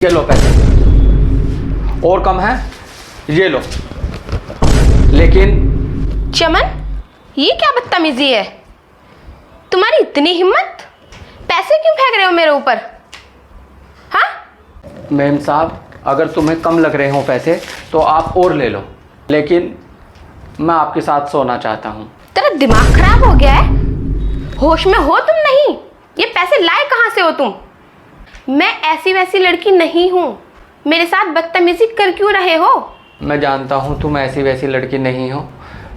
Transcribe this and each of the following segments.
ये लो पैसे, और कम है, ये लो। लेकिन चमन, ये क्या बदतमीजी है? तुम्हारी इतनी हिम्मत, पैसे क्यों फेंक रहे हो मेरे ऊपर? हाँ? मैम साहब, अगर तुम्हें कम लग रहे हो पैसे तो आप और ले लो, लेकिन मैं आपके साथ सोना चाहता हूँ। तेरा दिमाग खराब हो गया है? होश में हो तुम नहीं? ये पैसे लाए कहाँ से हो तुम? मैं ऐसी वैसी लड़की नहीं हूँ, मेरे साथ बदतमीजी कर क्यों रहे हो? मैं जानता हूँ तुम ऐसी वैसी लड़की नहीं हो,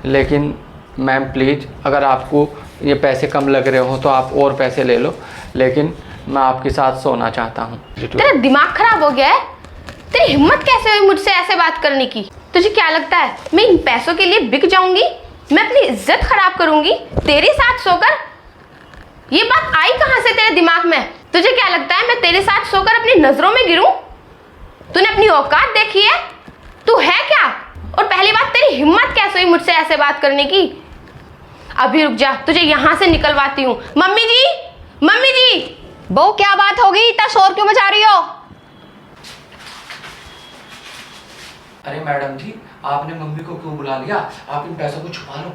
लेकिन मैम प्लीज़, अगर आपको ये पैसे कम लग रहे हो तो आप और पैसे ले लो, लेकिन मैं आपके साथ सोना चाहता हूँ। तेरा दिमाग खराब हो गया है? तेरी हिम्मत कैसे हुई मुझसे ऐसे बात करने की? तुझे क्या लगता है मैं इन पैसों के लिए बिक जाऊंगी? मैं अपनी इज्जत खराब करूंगी तेरे साथ सोकर? ये बात आई कहाँ से तेरे दिमाग में? तुझे क्या लगता है मैं तेरे साथ सोकर अपनी नजरों में गिरूं? तूने अपनी औकात देखी है? तू है क्या? और पहली बात, तेरी हिम्मत कैसे हुई मुझसे ऐसे बात करने की? अभी रुक जा, तुझे यहाँ से निकलवाती हूँ। मम्मी जी, मम्मी जी। बहू, क्या बात होगी? इतना शोर क्यों मचा रही हो? अरे मैडम जी, आपने मम्मी को क्यों बुला लिया? आप इन पैसों को छुपा लो,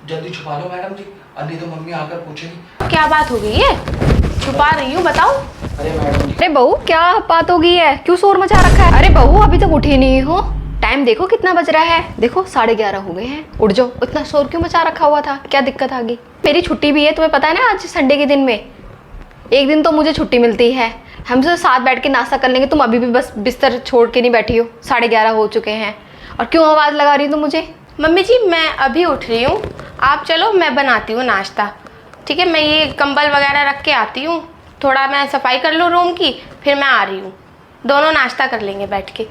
जल्दी छुपा लो मैडम जी, नहीं तो मम्मी आकर पूछेगी। क्या बात हो गई है? छुपा रही हूँ, बताओ। अरे मैडम जी। अरे बहू, क्या बात हो गई है? क्यों शोर मचा रखा है? अरे बहू, अभी तक उठी नहीं हो? टाइम देखो कितना बज रहा है, देखो 11:30 हो गए हैं। उठ जाओ, इतना शोर क्यों मचा रखा हुआ था? क्या दिक्कत आ गई? मेरी छुट्टी भी है, तुम्हें पता है ना, आज संडे के दिन में एक दिन तो मुझे छुट्टी मिलती है। हमसे साथ बैठ के नाश्ता कर लेंगे। तुम अभी भी बस बिस्तर छोड़ के नहीं बैठी हो, 11:30 हो चुके हैं, और क्यों आवाज़ लगा रही हो तुम मुझे? मम्मी जी, मैं अभी उठ रही हूँ, आप चलो, मैं बनाती हूँ नाश्ता। ठीक है, मैं ये कंबल वगैरह रख के आती हूँ, थोड़ा मैं सफाई कर लूँ रूम की, फिर मैं आ रही हूँ। दोनों नाश्ता कर लेंगे बैठ के।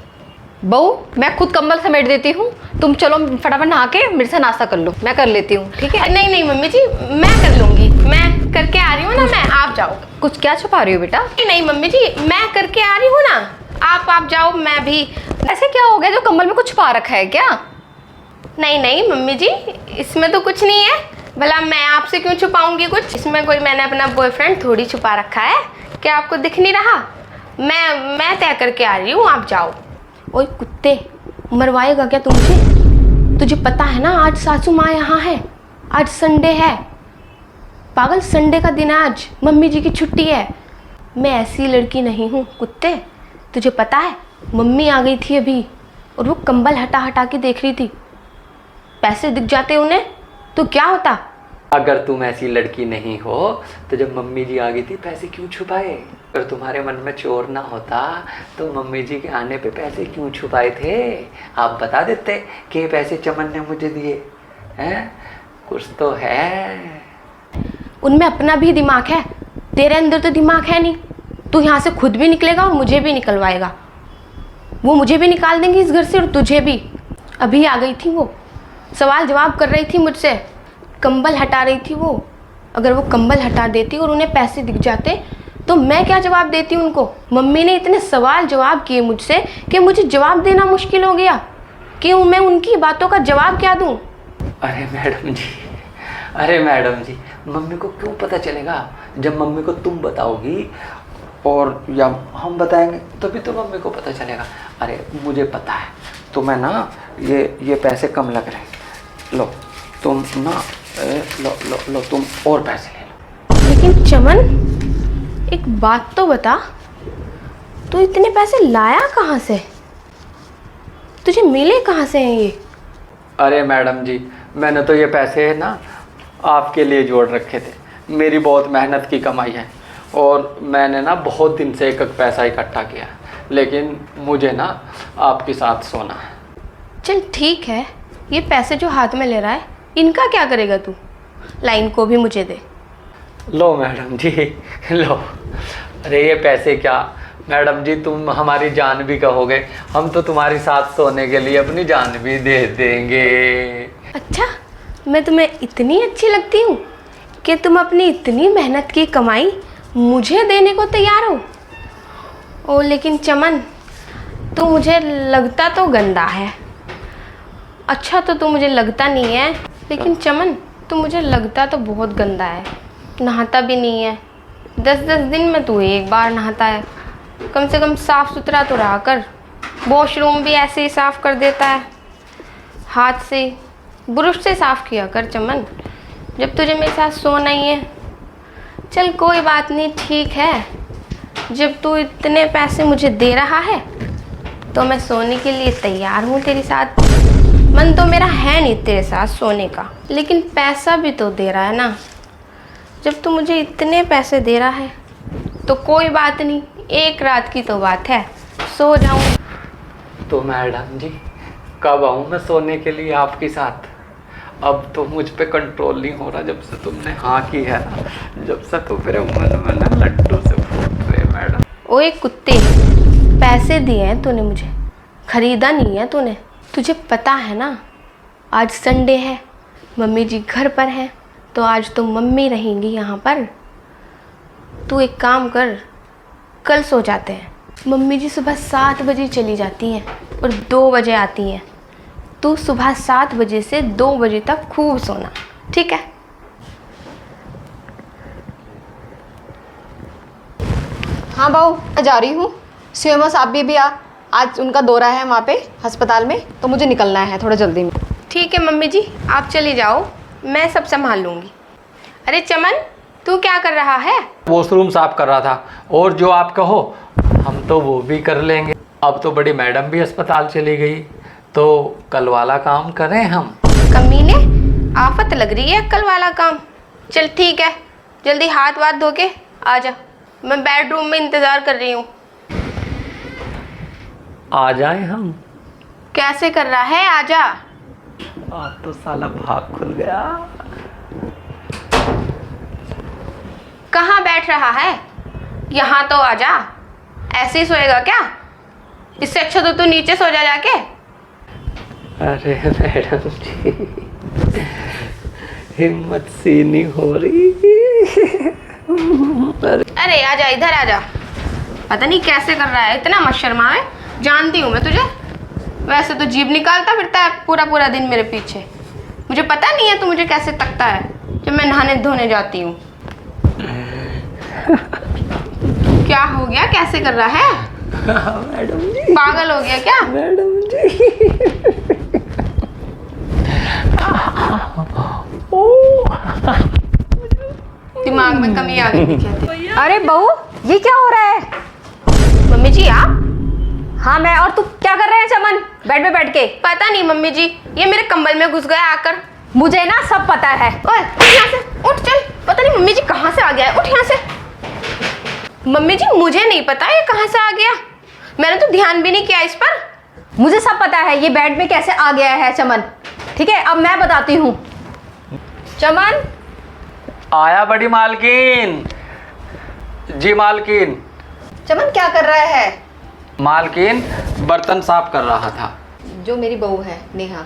बहू, मैं खुद कंबल समेट देती हूँ, तुम चलो फटाफट नहा के मेरे से नाश्ता कर लो, मैं कर लेती हूँ। ठीक है? नहीं नहीं मम्मी जी, मैं कर लूँगी, मैं करके आ रही हूँ ना, मैं, आप जाओ। कुछ क्या छुपा रही हो बेटा? नहीं मम्मी जी, मैं करके आ रही हूँ ना, आप जाओ, मैं भी। ऐसे क्या हो गया जो कंबल में कुछ छुपा रखा है क्या? नहीं नहीं मम्मी जी, इसमें तो कुछ नहीं है, भला मैं आपसे क्यों छुपाऊंगी कुछ? इसमें कोई मैंने अपना बॉयफ्रेंड थोड़ी छुपा रखा है, क्या आपको दिख नहीं रहा? मैं तय करके आ रही हूँ, आप जाओ। ओए कुत्ते, मरवाएगा क्या तू मुझे? तुझे पता है ना आज सासू माँ यहाँ है, आज संडे है। पागल, संडे का दिन है आज, मम्मी जी की छुट्टी है। मैं ऐसी लड़की नहीं हूँ कुत्ते, तुझे पता है? मम्मी आ गई थी अभी, और वो कंबल हटा हटा के देख रही थी। पैसे दिख जाते उन्हें तो क्या होता? अगर तुम ऐसी लड़की नहीं हो तो जब मम्मी जी आ गई थी पैसे क्यों छुपाए? अगर तुम्हारे मन में चोर ना होता तो मम्मी जी के आने पे पैसे क्यों छुपाए थे? आप बता देते कि ये पैसे चमन ने मुझे दिए हैं, कुछ तो है। उनमें अपना भी दिमाग है, तेरे अंदर तो दिमाग है नहीं। तू यहाँ से खुद भी निकलेगा और मुझे भी निकलवाएगा। वो मुझे भी निकाल देंगी इस घर से, और तुझे भी। अभी आ गई थी वो, सवाल जवाब कर रही थी मुझसे, कंबल हटा रही थी वो। अगर वो कंबल हटा देती और उन्हें पैसे दिख जाते तो मैं क्या जवाब देती उनको? मम्मी ने इतने सवाल जवाब किए मुझसे कि मुझे जवाब देना मुश्किल हो गया कि मैं उनकी बातों का जवाब क्या दूं? अरे मैडम जी, अरे मैडम जी, मम्मी को क्यों पता चलेगा? जब मम्मी को तुम बताओगी और या हम बताएंगे तभी तो मम्मी को पता चलेगा। अरे मुझे पता है तुम्हें ना ये पैसे कम लग रहे हैं, लो तुम ना, लो तुम और पैसे ले लो। लेकिन चमन, एक बात तो बता, तू इतने पैसे लाया कहाँ से? तुझे मिले कहाँ से हैं ये? अरे मैडम जी, मैंने तो ये पैसे ना आपके लिए जोड़ रखे थे, मेरी बहुत मेहनत की कमाई है, और मैंने ना बहुत दिन से एक एक पैसा इकट्ठा किया, लेकिन मुझे ना आपके साथ सोना है। चल ठीक है, ये पैसे जो हाथ में ले रहा है इनका क्या करेगा तू? लाइन को भी मुझे दे। लो मैडम जी, लो। अरे ये पैसे क्या मैडम जी, तुम हमारी जान भी कहोगे, हम तो तुम्हारे साथ सोने के लिए अपनी जान भी दे देंगे। अच्छा, मैं तुम्हें इतनी अच्छी लगती हूँ कि तुम अपनी इतनी मेहनत की कमाई मुझे देने को तैयार हो? ओ लेकिन चमन, तू मुझे लगता तो गंदा है। अच्छा तो तू मुझे लगता नहीं है, लेकिन चमन तू मुझे लगता तो बहुत गंदा है। नहाता भी नहीं है, 10-10 दिन में तू एक बार नहाता है। कम से कम साफ सुथरा तो रहा कर। वॉशरूम भी ऐसे ही साफ कर देता है, हाथ से ब्रश से साफ किया कर चमन, जब तुझे मेरे साथ सोना ही है। चल कोई बात नहीं, ठीक है, जब तू इतने पैसे मुझे दे रहा है तो मैं सोने के लिए तैयार हूँ तेरे साथ। मन तो मेरा है नहीं तेरे साथ सोने का, लेकिन पैसा भी तो दे रहा है ना। जब तू मुझे इतने पैसे दे रहा है तो कोई बात नहीं, एक रात की तो बात है, सो जाऊँ। तो मैडम जी कब आऊँ मैं सोने के लिए आपके साथ? अब तो मुझ पे कंट्रोल नहीं हो रहा जब से तुमने हाँ की है ना, जब से तो मेरे मन में ना लड्डू से फूट रहे मैडम। ओए कुत्ते, पैसे दिए हैं तूने मुझे, खरीदा नहीं है तूने। तुझे पता है ना आज संडे है, मम्मी जी घर पर हैं, तो आज तो मम्मी रहेंगी यहाँ पर। तू एक काम कर, कल सो जाते हैं। मम्मी जी सुबह 7 बजे चली जाती हैं और 2 बजे आती हैं। तू सुबह 7 बजे से 2 बजे तक खूब सोना, ठीक है? हाँ बहू, मैं जा रही हूँ। सीएमओ साहब भी आज उनका दौरा है वहाँ पे अस्पताल में, तो मुझे निकलना है थोड़ा जल्दी में। ठीक है मम्मी जी, आप चली जाओ, मैं सब संभाल लूँगी। अरे चमन, तू क्या कर रहा है? वॉशरूम साफ कर रहा था, और जो आप कहो हम तो वो भी कर लेंगे। अब तो बड़ी मैडम भी अस्पताल चली गई, तो कल वाला काम करें हम। कमीने, आफत लग रही है कल वाला काम। चल ठीक है, जल्दी हाथ वाथ धो के आ जा, मैं बेडरूम में इंतज़ार कर रही हूँ। आ जाए हम? कैसे कर रहा है, आ जा। आज तो साला भाग खुल गया। कहाँ बैठ रहा है? यहाँ तो आ जा। ऐसे ही सोएगा क्या? इससे अच्छा तो तू नीचे सो जा जाके। अरे मैडम जी, हिम्मत सी नहीं हो रही। अरे आजा, इधर आजा। पता नहीं कैसे कर रहा है, इतना मत शर्माए, जानती हूँ मैं तुझे। वैसे तो जीभ निकालता फिरता है पूरा पूरा दिन मेरे पीछे। मुझे पता नहीं है तू मुझे कैसे तकता है जब मैं नहाने धोने जाती हूँ। क्या हो गया, कैसे कर रहा है? मैडम जी, पागल हो गया क्या? मैडम जी। दिमाग में कमी आ गई क्या? अरे बहू, ये क्या हो रहा है? मम्मी जी आप? हाँ मैं, और तू क्या कर रहे हैं चमन बेड पे बैठ के? पता नहीं मम्मी जी, ये मेरे कंबल में घुस गया आकर। मुझे ना सब पता है। ओए उठ यहाँ से, उठ चल। पता नहीं मम्मी जी कहाँ से आ गया है, उठ यहाँ से। मम्मी जी मुझे नहीं पता ये कहाँ से आ गया, मैंने तो ध्यान भी नहीं किया इस पर। मुझे सब पता है ये बेड में कैसे आ गया है चमन, ठीक है? अब मैं बताती हूँ। चमन, आया बड़ी मालकिन जी। मालकिन, चमन क्या कर रहा है? मालकिन बर्तन साफ कर रहा था। जो मेरी बहू है नेहा,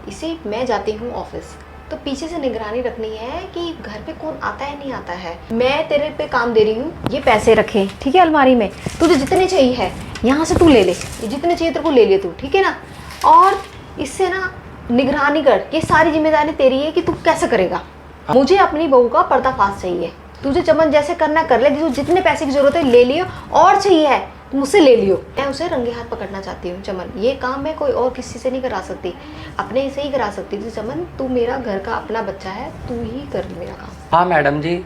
इसे मैं जाती हूँ ऑफिस तो पीछे से निगरानी रखनी है कि घर पे कौन आता है नहीं आता है। मैं तेरे पे काम दे रही हूँ, ये पैसे रखे ठीक है अलमारी में, तुझे जितने चाहिए है यहाँ से तू ले ले, ये जितने चाहिए तेरे को ले ले तू, ठीक है ना? और इससे ना निगरानी कर, ये सारी जिम्मेदारी तेरी है कि तू कैसे करेगा। मुझे अपनी बहू का पर्दाफाश चाहिए, तुझे चमन जैसे करना कर ले, तुझे जितने पैसे की जरूरत है ले लियो, और चाहिए है तो मुझसे ले लियो। मैं उसे रंगे हाथ पकड़ना चाहती हूँ चमन, ये काम मैं कोई और किसी से नहीं करा सकती, अपने से ही करा सकती थी। चमन तू मेरा घर का अपना बच्चा है, तू ही कर मेरा काम। हाँ मैडम जी,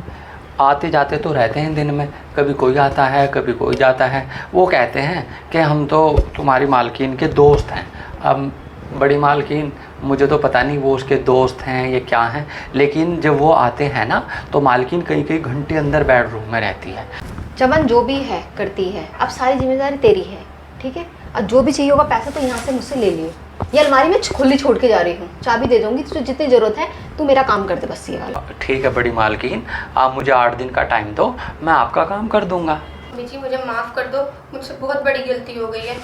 आते जाते तो रहते हैं दिन में, कभी कोई आता है कभी कोई जाता है। वो कहते हैं कि हम तो तुम्हारी मालकिन के दोस्त हैं। अब बड़ी मालकिन, मुझे तो पता नहीं वो उसके दोस्त हैं ये क्या हैं, लेकिन जब वो आते हैं ना तो मालकिन कई कई घंटे अंदर बेडरूम में रहती है। चमन जो भी है करती है, अब सारी जिम्मेदारी तेरी है, ठीक है? और जो भी चाहिए होगा पैसा तो यहाँ से मुझसे ले लियो। ये अलमारी में खुली छोड़ के जा रही हूँ, चाबी दे दूँगी, तुझे जितनी ज़रूरत है तू मेरा काम कर दे बस ये वाला। ठीक है बड़ी मालकिन, आप मुझे 8 दिन का टाइम दो, मैं आपका काम कर दूंगा। मम्मी जी मुझे माफ़ कर दो, मुझसे बहुत बड़ी गलती हो गई है।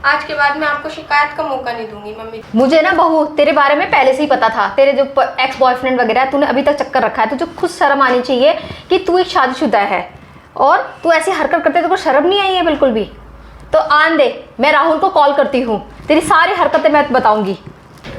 आज के बाद मैं आपको शिकायत का मौका नहीं दूंगी मम्मी। मुझे ना बहू तेरे बारे में पहले से ही पता था, तेरे जो एक्स बॉयफ्रेंड वगैरह है तूने अभी तक चक्कर रखा है, तुझे खुद शर्म आनी चाहिए कि तू एक शादीशुदा है और तू ऐसी हरकत करते, तेरे को शर्म नहीं आई है बिल्कुल भी। तो आन दे, मैं राहुल को कॉल करती हूँ, तेरी सारी हरकतें मैं बताऊँगी।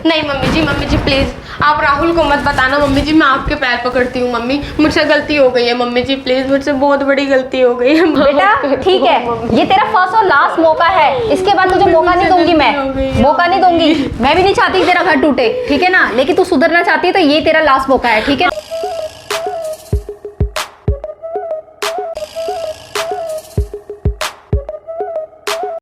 नहीं मम्मी जी प्लीज आप राहुल को मत बताना मम्मी जी, मैं आपके पैर पकड़ती हूँ मम्मी, मुझसे गलती हो गई है मम्मी जी, प्लीज मुझसे बहुत बड़ी गलती हो गई है। बेटा ठीक है, ये तेरा फर्स्ट और लास्ट मौका है, इसके बाद तुझे मौका नहीं दूंगी मैं, मौका नहीं दूंगी। मैं भी नहीं चाहती कि तेरा घर टूटे, ठीक है ना, लेकिन तू सुधरना चाहती है तो ये तेरा लास्ट मौका है, ठीक है।